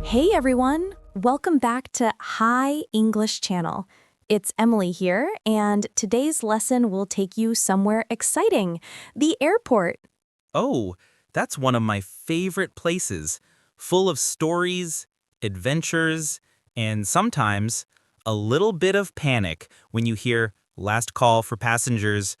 Hey everyone, welcome back to Hi English Channel. It's Emily here, and today's lesson will take you somewhere exciting, the airport. Oh, that's one of my favorite places, full of stories, adventures, and sometimes a little bit of panic when you hear last call for passengers.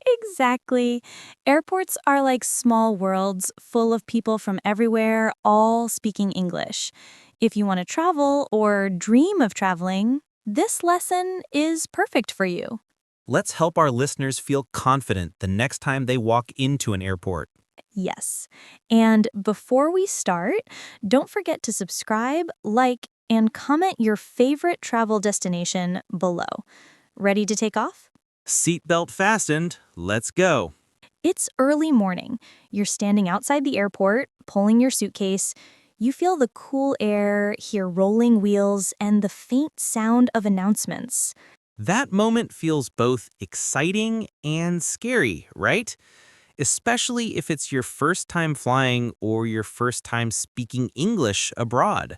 Exactly. Airports are like small worlds full of people from everywhere, all speaking English. If you want to travel or dream of traveling, this lesson is perfect for you. Let's help our listeners feel confident the next time they walk into an airport. Yes. And before we start, don't forget to subscribe, like, and comment your favorite travel destination below. Ready to take off? Seatbelt fastened, let's go. It's early morning. You're standing outside the airport, pulling your suitcase. You feel the cool air, hear rolling wheels, and the faint sound of announcements. That moment feels both exciting and scary, right? Especially if it's your first time flying or your first time speaking English abroad.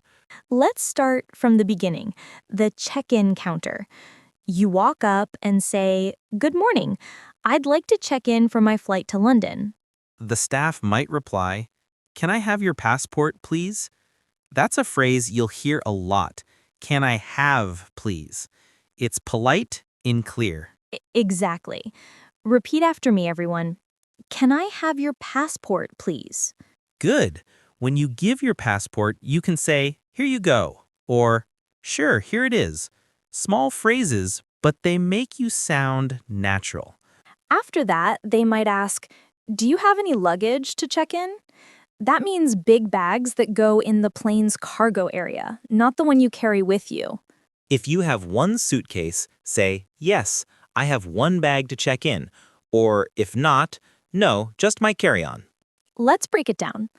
Let's start from the beginning, the check-in counter. You walk up and say, "Good morning. I'd like to check in for my flight to London." The staff might reply, "Can I have your passport, please?" That's a phrase you'll hear a lot. Can I have, please? It's polite and clear. Exactly. Repeat after me, everyone. Can I have your passport, please? Good. When you give your passport, you can say, "Here you go," or "Sure, here it is." Small phrases, but they make you sound natural. After that, they might ask, "Do you have any luggage to check in?" That means big bags that go in the plane's cargo area, not the one you carry with you. If you have one suitcase, say, "Yes, I have one bag to check in," or if not, "No, just my carry-on." Let's break it down.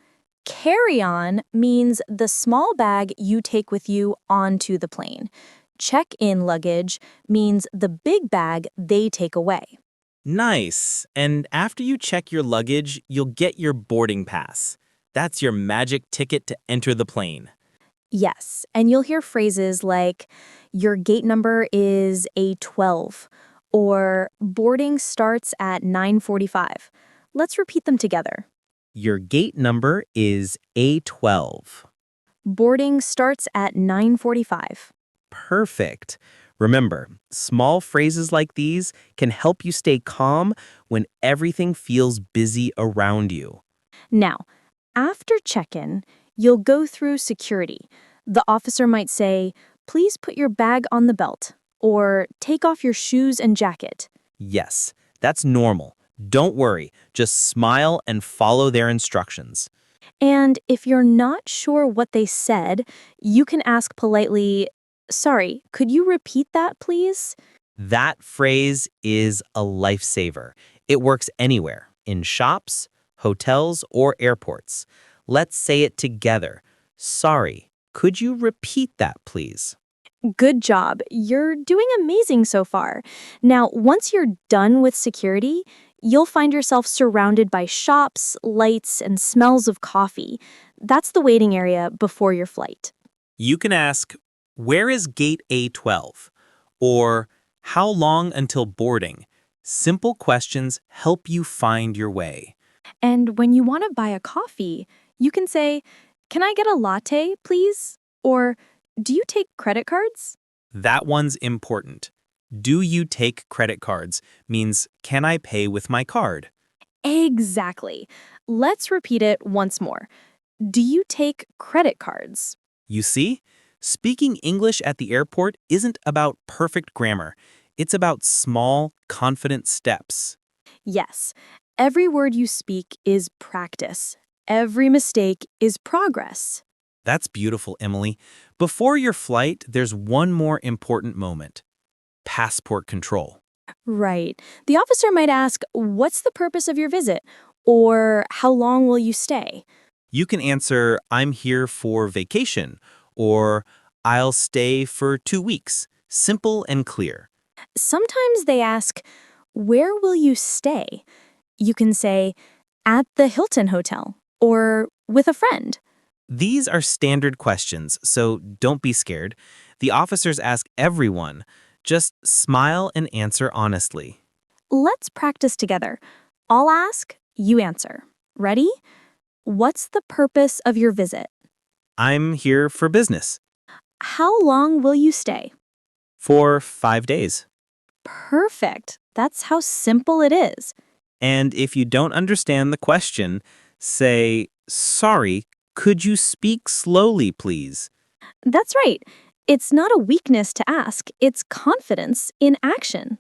Carry-on means the small bag you take with you onto the plane. Check-in luggage means the big bag they take away. Nice. And after you check your luggage, you'll get your boarding pass. That's your magic ticket to enter the plane. Yes, and you'll hear phrases like, "Your gate number is A12," or "Boarding starts at 9:45." Let's repeat them together. Your gate number is A12. Boarding starts at 9:45. Perfect. Remember, small phrases like these can help you stay calm when everything feels busy around you. Now, after check-in, you'll go through security. The officer might say, "Please put your bag on the belt," or "Take off your shoes and jacket." Yes, that's normal. Don't worry, just smile and follow their instructions. And if you're not sure what they said, you can ask politely, "Sorry, could you repeat that, please?" That phrase is a lifesaver. It works anywhere, in shops, hotels, or airports. Let's say it together. Sorry, could you repeat that, please? Good job. You're doing amazing so far. Now, once you're done with security, you'll find yourself surrounded by shops, lights, and smells of coffee. That's the waiting area before your flight. You can ask, "Where is gate A12?" Or, "How long until boarding?" Simple questions help you find your way. And when you want to buy a coffee, you can say, "Can I get a latte, please?" Or, "Do you take credit cards?" That one's important. "Do you take credit cards?" means, "Can I pay with my card?" Exactly. Let's repeat it once more. Do you take credit cards? You see, speaking English at the airport isn't about perfect grammar. It's about small, confident steps. Yes. Every word you speak is practice. Every mistake is progress. That's beautiful, Emily. Before your flight, there's one more important moment: passport control. Right. The officer might ask, "What's the purpose of your visit?" Or, "How long will you stay?" You can answer, "I'm here for vacation," or "I'll stay for 2 weeks." Simple and clear. Sometimes they ask, "Where will you stay?" You can say, "At the Hilton Hotel," or "With a friend." These are standard questions, so don't be scared. The officers ask everyone. Just smile and answer honestly. Let's practice together. I'll ask, you answer. Ready? What's the purpose of your visit? I'm here for business. How long will you stay? For 5 days. Perfect. That's how simple it is. And if you don't understand the question, say, sorry, could you speak slowly, please? That's right. It's not a weakness to ask, it's confidence in action.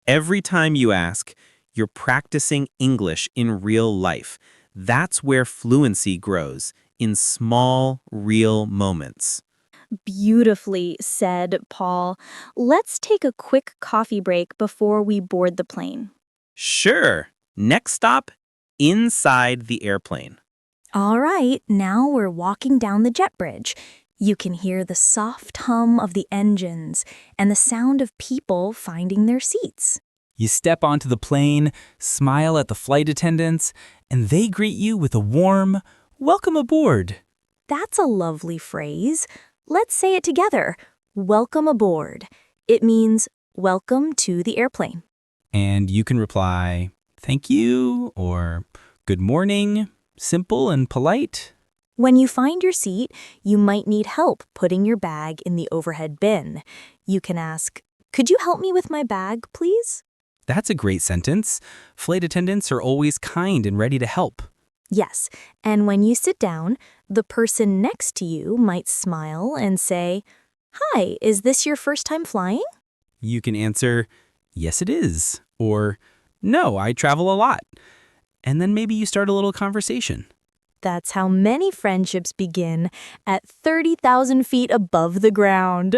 Every time you ask, you're practicing English in real life. That's where fluency grows, in small, real moments. Beautifully said, Paul. Let's take a quick coffee break before we board the plane. Sure. Next stop, inside the airplane. All right, now we're walking down the jet bridge. You can hear the soft hum of the engines and the sound of people finding their seats. You step onto the plane, smile at the flight attendants, and they greet you with a warm, "Welcome aboard." That's a lovely phrase. Let's say it together. Welcome aboard. It means welcome to the airplane. And you can reply, "Thank you," or "Good morning," simple and polite. When you find your seat, you might need help putting your bag in the overhead bin. You can ask, "Could you help me with my bag, please?" That's a great sentence. Flight attendants are always kind and ready to help. Yes, and when you sit down, the person next to you might smile and say, "Hi, is this your first time flying?" You can answer, "Yes, it is," or "No, I travel a lot." And then maybe you start a little conversation. That's how many friendships begin at 30,000 feet above the ground.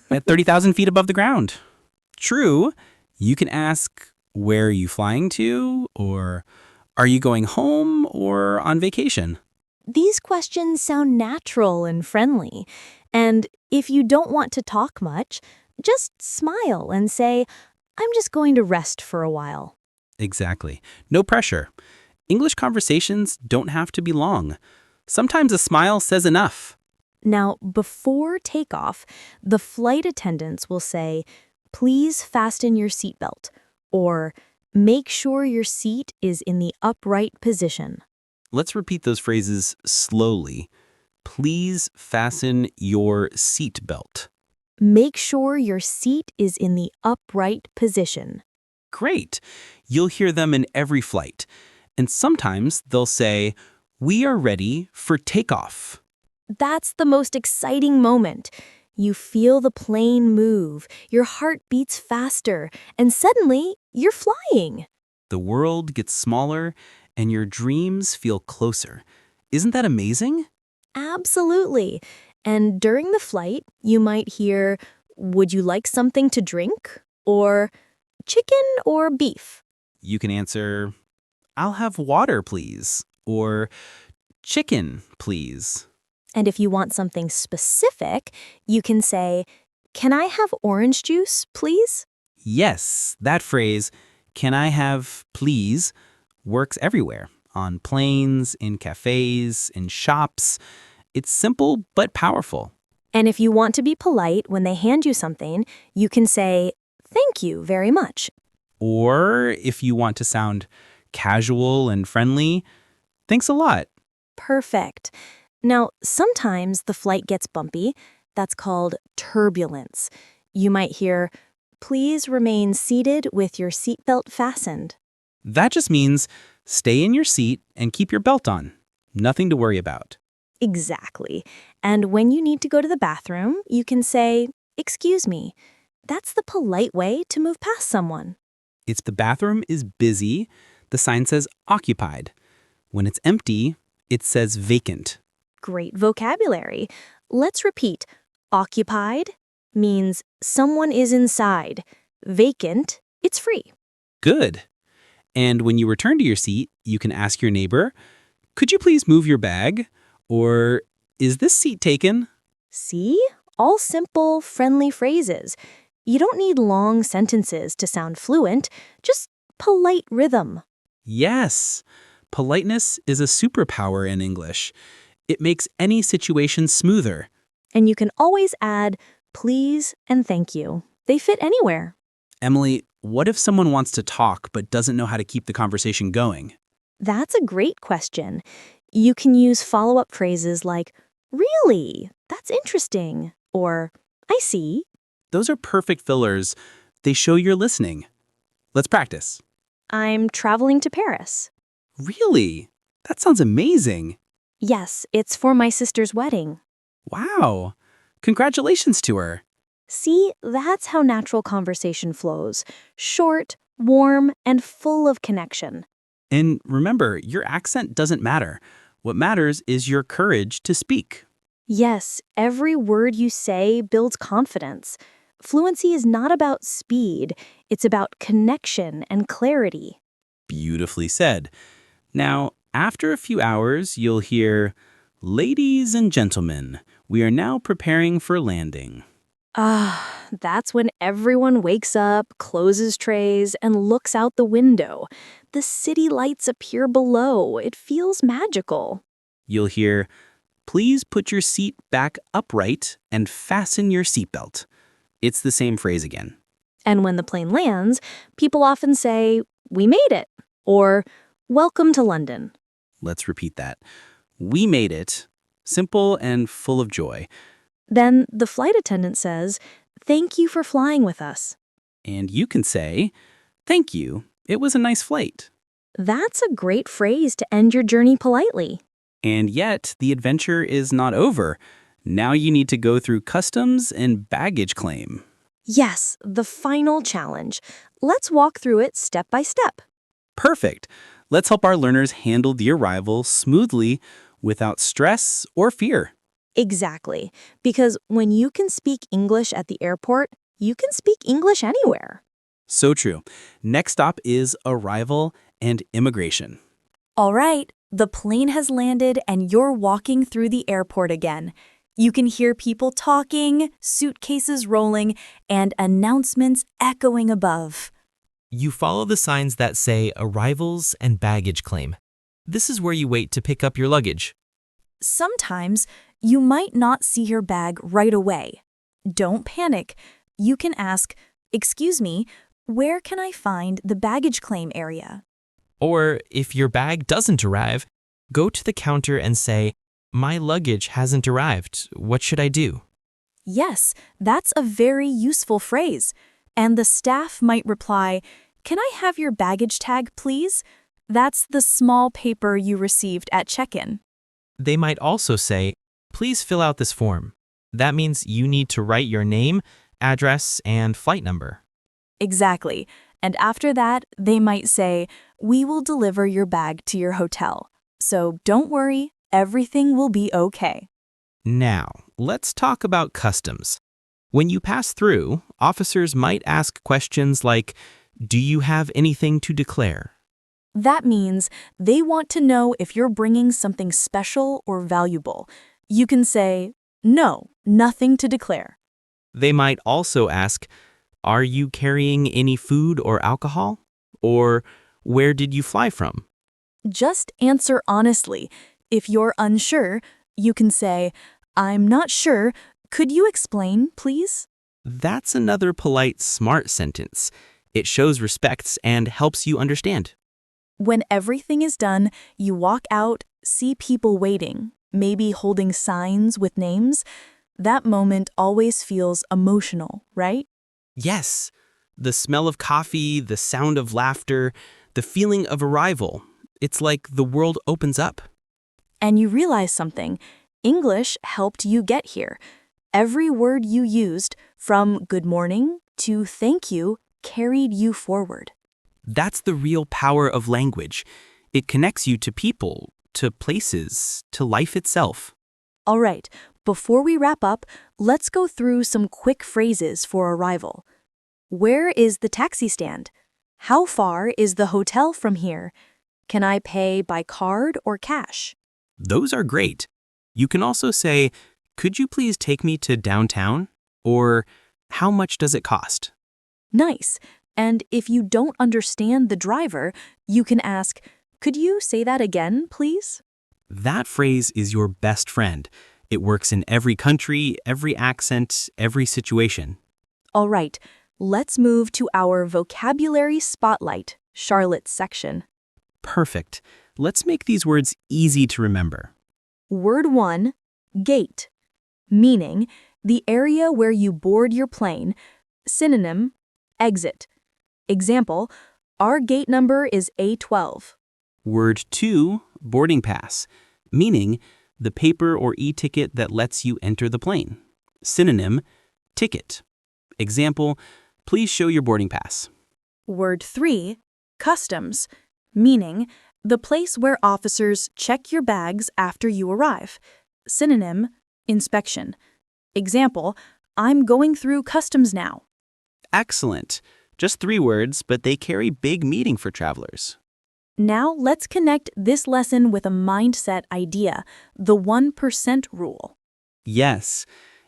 At 30,000 feet above the ground. True, you can ask, "Where are you flying to?" or "Are you going home or on vacation?" These questions sound natural and friendly. And if you don't want to talk much, just smile and say, "I'm just going to rest for a while." Exactly. No pressure. English conversations don't have to be long. Sometimes a smile says enough. Now, before takeoff, the flight attendants will say, "Please fasten your seatbelt," or "Make sure your seat is in the upright position." Let's repeat those phrases slowly. Please fasten your seat belt. Make sure your seat is in the upright position. Great. You'll hear them in every flight. And sometimes they'll say, "We are ready for takeoff." That's the most exciting moment. You feel the plane move, your heart beats faster, and suddenly you're flying. The world gets smaller and your dreams feel closer. Isn't that amazing? Absolutely. And during the flight, you might hear, "Would you like something to drink?" or "Chicken or beef?" You can answer, "I'll have water, please," or "Chicken, please." And if you want something specific, you can say, "Can I have orange juice, please?" Yes, that phrase, "Can I have please," works everywhere. On planes, in cafes, in shops. It's simple but powerful. And if you want to be polite when they hand you something, you can say, "Thank you very much." Or if you want to sound casual and friendly, "Thanks a lot." Perfect. Now, sometimes the flight gets bumpy. That's called turbulence. You might hear, "Please remain seated with your seatbelt fastened." That just means stay in your seat and keep your belt on. Nothing to worry about. Exactly. And when you need to go to the bathroom, you can say, "Excuse me." That's the polite way to move past someone. If the bathroom is busy, the sign says occupied. When it's empty, it says vacant. Great vocabulary. Let's repeat. Occupied means someone is inside. Vacant, it's free. Good. And when you return to your seat, you can ask your neighbor, "Could you please move your bag?" Or, "Is this seat taken?" See? All simple, friendly phrases. You don't need long sentences to sound fluent, just polite rhythm. Yes. Politeness is a superpower in English. It makes any situation smoother. And you can always add please and thank you. They fit anywhere. Emily, what if someone wants to talk but doesn't know how to keep the conversation going? That's a great question. You can use follow-up phrases like, really? That's interesting. Or, I see. Those are perfect fillers. They show you're listening. Let's practice. I'm traveling to Paris. Really? That sounds amazing. Yes, it's for my sister's wedding. Wow. Congratulations to her. See, that's how natural conversation flows. Short, warm, and full of connection. And remember, your accent doesn't matter. What matters is your courage to speak. Yes, every word you say builds confidence. Fluency is not about speed, it's about connection and clarity. Beautifully said. Now, after a few hours, you'll hear, "Ladies and gentlemen, we are now preparing for landing." That's when everyone wakes up, closes trays, and looks out the window. The city lights appear below. It feels magical. You'll hear, "Please put your seat back upright and fasten your seatbelt." It's the same phrase again. And when the plane lands, people often say, "We made it," or "Welcome to London." Let's repeat that. We made it. Simple and full of joy. Then the flight attendant says, "Thank you for flying with us." And you can say, "Thank you. It was a nice flight." That's a great phrase to end your journey politely. And yet, the adventure is not over. Now you need to go through customs and baggage claim. Yes, the final challenge. Let's walk through it step by step. Perfect. Let's help our learners handle the arrival smoothly without stress or fear. Exactly. Because when you can speak English at the airport, you can speak English anywhere. So true. Next stop is arrival and immigration. All right, the plane has landed and you're walking through the airport again. You can hear people talking, suitcases rolling, and announcements echoing above. You follow the signs that say arrivals and baggage claim. This is where you wait to pick up your luggage. Sometimes you might not see your bag right away. Don't panic. You can ask, "Excuse me, where can I find the baggage claim area?" Or if your bag doesn't arrive, go to the counter and say, "My luggage hasn't arrived. What should I do?" Yes, that's a very useful phrase. And the staff might reply, "Can I have your baggage tag, please?" That's the small paper you received at check-in. They might also say, "Please fill out this form." That means you need to write your name, address, and flight number. Exactly. And after that, they might say, "We will deliver your bag to your hotel. So don't worry, everything will be okay." Now, let's talk about customs. When you pass through, officers might ask questions like, "Do you have anything to declare?" That means they want to know if you're bringing something special or valuable. You can say, "No, nothing to declare." They might also ask, "Are you carrying any food or alcohol?" Or, "Where did you fly from?" Just answer honestly. If you're unsure, you can say, "I'm not sure. Could you explain, please?" That's another polite, smart sentence. It shows respect and helps you understand. When everything is done, you walk out, see people waiting, maybe holding signs with names. That moment always feels emotional, right? Yes, the smell of coffee, the sound of laughter, the feeling of arrival. It's like the world opens up. And you realize something. English helped you get here. Every word you used, from good morning to thank you, carried you forward. That's the real power of language. It connects you to people, to places, to life itself. All right, before we wrap up, let's go through some quick phrases for arrival. Where is the taxi stand? How far is the hotel from here? Can I pay by card or cash? Those are great. You can also say, "Could you please take me to downtown?" Or, "How much does it cost?" Nice. And if you don't understand the driver, you can ask, "Could you say that again, please?" That phrase is your best friend. It works in every country, every accent, every situation. All right, let's move to our vocabulary spotlight, Charlotte's section. Perfect. Let's make these words easy to remember. Word 1, gate, meaning the area where you board your plane. Synonym, exit. Example, our gate number is A12. Word 2, boarding pass, meaning the paper or e-ticket that lets you enter the plane. Synonym, ticket. Example, please show your boarding pass. Word 3, customs, meaning the place where officers check your bags after you arrive. Synonym, inspection. Example, I'm going through customs now. Excellent. Just 3 words, but they carry big meaning for travelers. Now let's connect this lesson with a mindset idea, the 1% rule. Yes,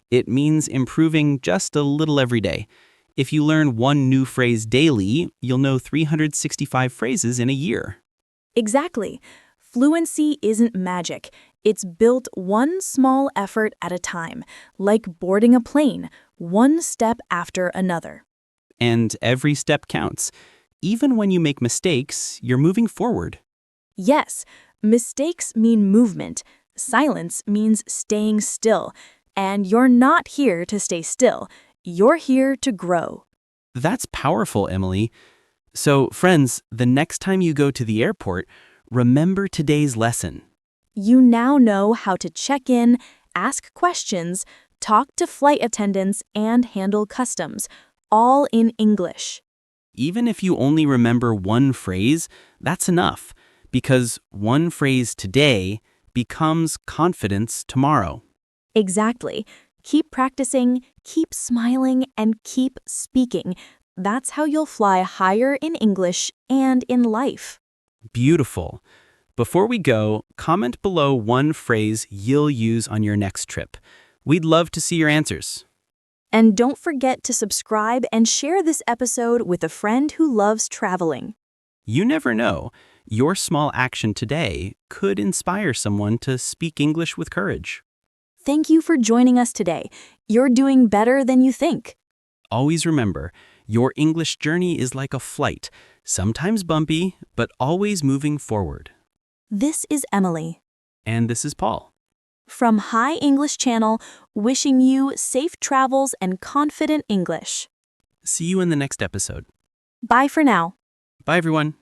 it means improving just a little every day. If you learn one new phrase daily, you'll know 365 phrases in a year. Exactly. Fluency isn't magic. It's built one small effort at a time, like boarding a plane, one step after another. And every step counts. Even when you make mistakes, you're moving forward. Yes, mistakes mean movement. Silence means staying still. And you're not here to stay still. You're here to grow. That's powerful, Emily. So, friends, the next time you go to the airport, remember today's lesson. You now know how to check in, ask questions, talk to flight attendants, and handle customs, all in English. Even if you only remember one phrase, that's enough, because one phrase today becomes confidence tomorrow. Exactly. Keep practicing, keep smiling, and keep speaking. That's how you'll fly higher in English and in life. Beautiful. Before we go, comment below one phrase you'll use on your next trip. We'd love to see your answers. And don't forget to subscribe and share this episode with a friend who loves traveling. You never know, your small action today could inspire someone to speak English with courage. Thank you for joining us today. You're doing better than you think. Always remember, your English journey is like a flight, sometimes bumpy, but always moving forward. This is Emily. And this is Paul. From High English Channel, wishing you safe travels and confident English. See you in the next episode. Bye for now. Bye, everyone.